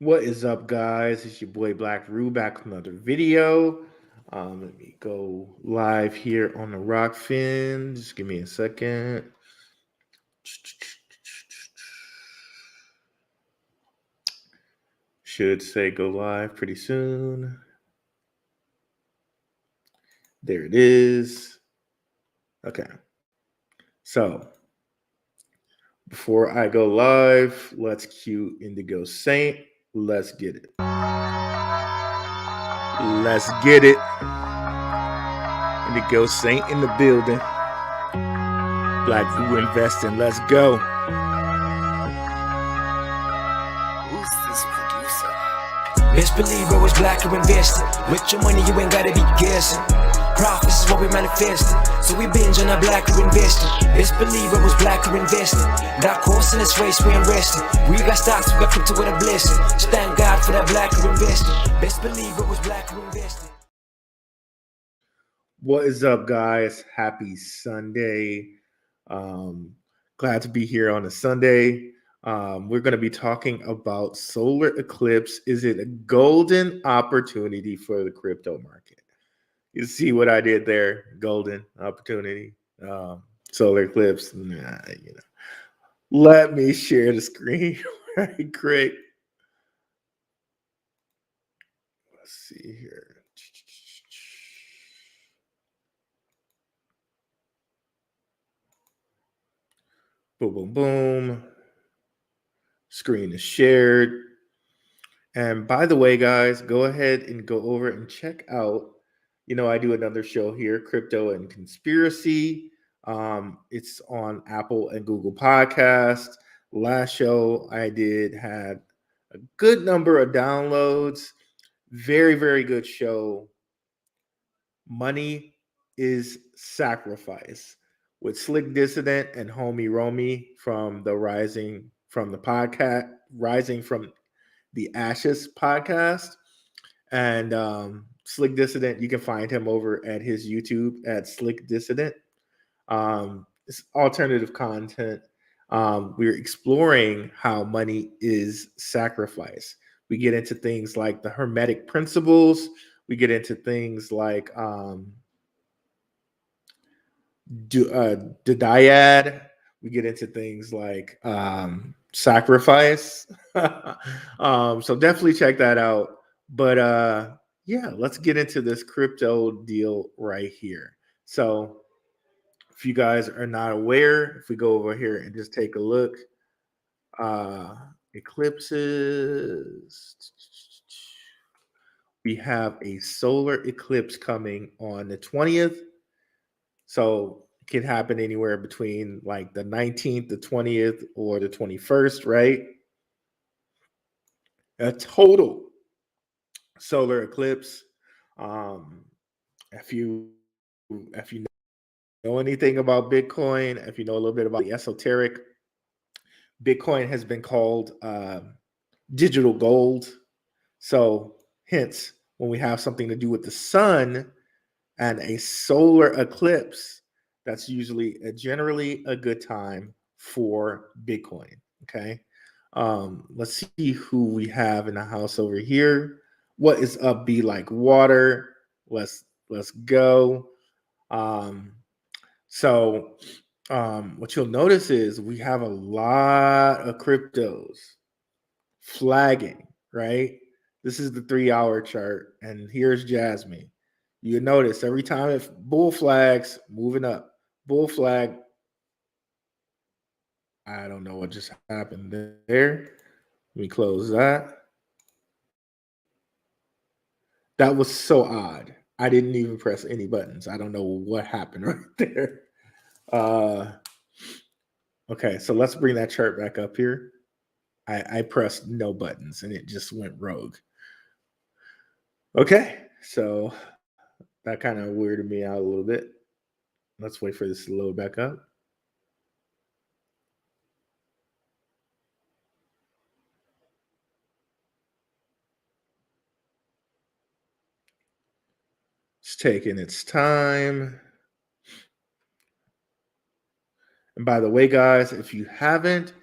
What is up, guys? It's your boy Black Rue back with another video. Let me go live here on the Rokfin. Just give me a second. Should say go live pretty soon. There it is. Okay. So before I go live, let's cue Indigo Saint. Let's get it. Let's get it. Indigo Saint in the building. Black Rue investing. Let's go. Who's this producer? Best believe I was black or invested. With your money, you ain't gotta be guessing. Profits is what we manifested. So we binge on our black or invested. Best believe I was black or invested. Got course in this race, we ain't resting. We got stocks, we got crypto with a blessing. So thank God for that black or invested. Best believe I was black or invested. What is up, guys? Happy Sunday. Glad to be here on a Sunday. We're going to be talking about solar eclipse. Is it a golden opportunity for the crypto market? You see what I did there? Golden opportunity. Solar eclipse. Let me share the screen right quick. Let's see here. Boom, boom, boom. Screen is shared. And by the way, guys, go ahead and go over and check out. I do another show here, Crypto and Conspiracy. It's on Apple and Google Podcasts. Last show I did had a good number of downloads. Very, very good show. Money is sacrifice with Slick Dissident and Homie Romy from the Rising from the Ashes podcast. And Slick Dissident, you can find him over at his YouTube at Slick Dissident. It's alternative content. We're exploring how money is sacrifice. We get into things like the Hermetic principles. We get into things like the dyad. We get into things like sacrifice. So definitely check that out. But yeah, let's get into this crypto deal right here. So if you guys are not aware, if we go over here and just take a look, eclipses. We have a solar eclipse coming on the 20th. So it can happen anywhere between like the 19th, the 20th, or the 21st, right? A total solar eclipse. If you know anything about Bitcoin, if you know a little bit about the esoteric, Bitcoin has been called digital gold. So hence, when we have something to do with the sun and a solar eclipse, that's usually generally a good time for Bitcoin. Okay. Let's see who we have in the house over here. What is up? Be like water. Let's go. So what you'll notice is we have a lot of cryptos flagging, right? This is the 3-hour chart, and here's Jasmine. You notice every time if bull flags moving up, bull flag. I don't know what just happened there. Let me close that. That was so odd. I didn't even press any buttons. I don't know what happened right there. Okay, so let's bring that chart back up here. I pressed no buttons and it just went rogue. Okay, so that kind of weirded me out a little bit. Let's wait for this to load back up. It's taking its time. And by the way, guys, if you haven't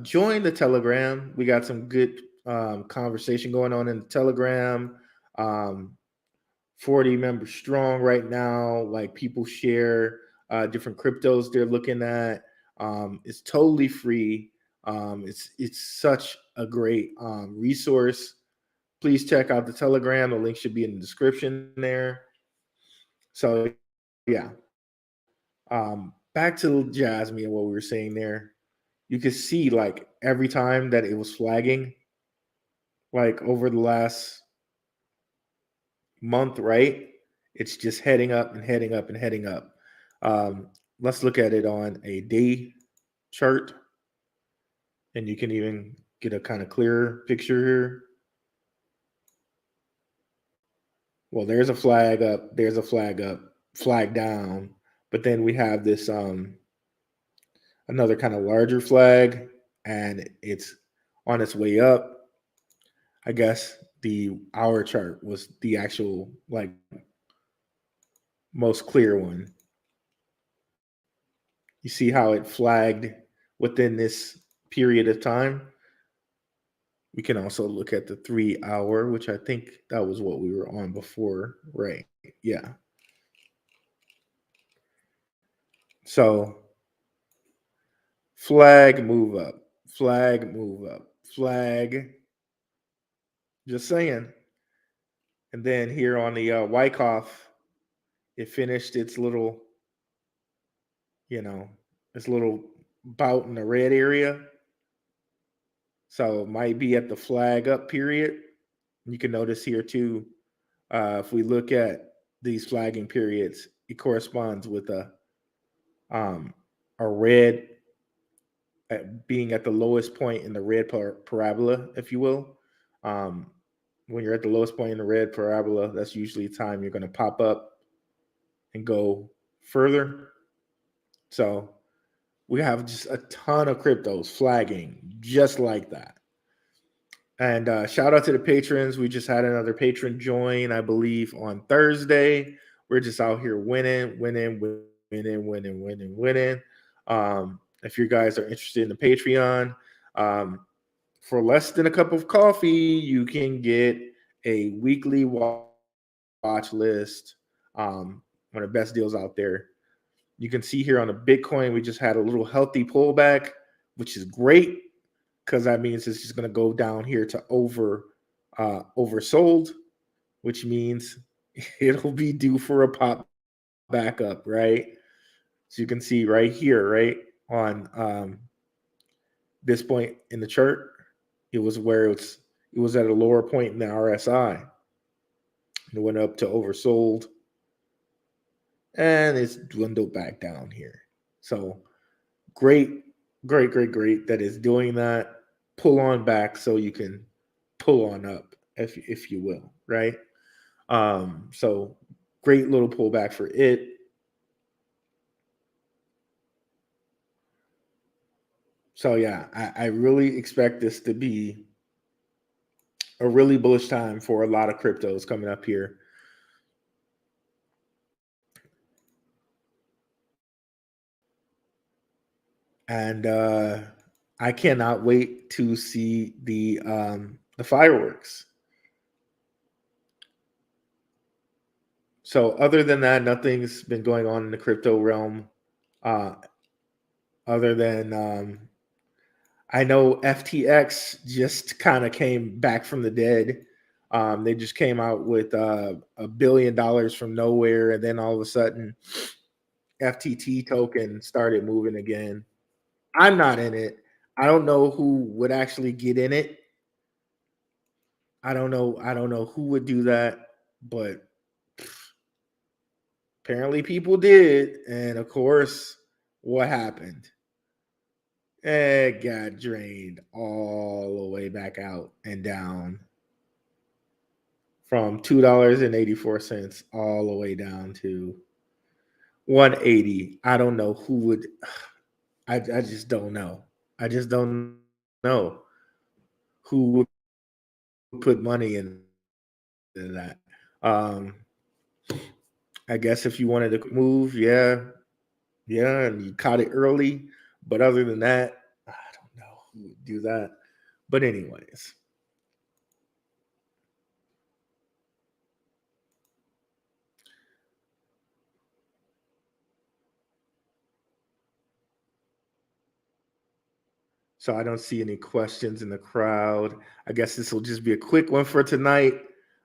joined the Telegram, we got some good conversation going on in the Telegram. Um, 40 members strong right now. Like people share different cryptos they're looking at. It's totally free. It's such a great resource. Please check out the Telegram. The link should be in the description there. So yeah, back to Jasmine and what we were saying there. You could see like every time that it was flagging, like over the last month, right? It's just heading up and heading up and heading up. Let's look at it on a day chart, and you can even get a kind of clearer picture here. Well, there's a flag up, there's a flag up, flag down, but then we have this another kind of larger flag, and it's on its way up. I guess the hour chart was the actual like most clear one. You see how it flagged within this period of time. We can also look at the 3 hour, which I think that was what we were on before, right? Yeah. So flag move up, flag move up, flag. Just saying. And then here on the Wyckoff, it finished its little, you know, its little bout in the red area. So it might be at the flag up period. You can notice here too, if we look at these flagging periods, it corresponds with a red being at the lowest point in the red parabola, if you will. Um, when you're at the lowest point in the red parabola, that's usually the time you're going to pop up and go further. So we have just a ton of cryptos flagging just like that. And shout out to the patrons. We just had another patron join, I believe, on Thursday. We're just out here winning, winning, winning, winning, winning, winning. If you guys are interested in the Patreon, for less than a cup of coffee, you can get a weekly watch list. One of the best deals out there. You can see here on the Bitcoin, we just had a little healthy pullback, which is great because that means it's just going to go down here to oversold, which means it'll be due for a pop back up, right? So you can see right here, right on this point in the chart, it was where it was at a lower point in the RSI. It went up to oversold, and it's dwindled back down here. So great, great, great, great that it's doing that. Pull on back so you can pull on up, if you will, right? So great little pullback for it. So yeah, I really expect this to be a really bullish time for a lot of cryptos coming up here. And I cannot wait to see the fireworks. So other than that, nothing's been going on in the crypto realm. Other than I know FTX just kind of came back from the dead. They just came out with $1 billion from nowhere, and then all of a sudden, FTT token started moving again. I'm not in it. I don't know who would actually get in it. I don't know. I don't know who would do that, but apparently people did. And of course, what happened? It got drained all the way back out and down from $2.84 all the way down to 180. I don't know who would. I just don't know. I just don't know who would put money in that. Um, I guess if you wanted to move, yeah, and you caught it early. But other than that, I don't know who would do that. But anyways, So I don't see any questions in the crowd. I guess this will just be a quick one for tonight.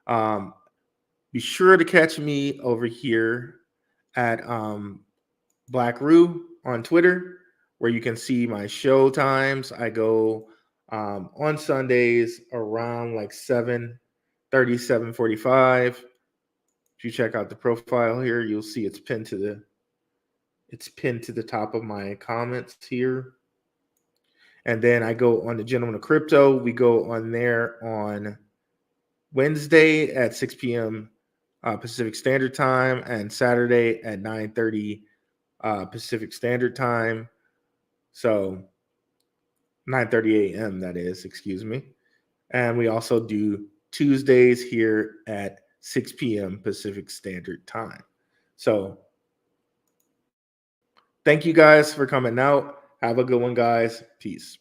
Be sure to catch me over here at Black Roo on Twitter, where you can see my show times. I go on Sundays around like 7:30, 7:45. If you check out the profile here, you'll see it's pinned to the top of my comments here. And then I go on the Gentleman of Crypto. We go on there on Wednesday at 6 p.m. Pacific Standard Time and Saturday at 9:30 Pacific Standard Time. So 9:30 a.m. that is, excuse me. And we also do Tuesdays here at 6 p.m. Pacific Standard Time. So thank you guys for coming out. Have a good one, guys. Peace.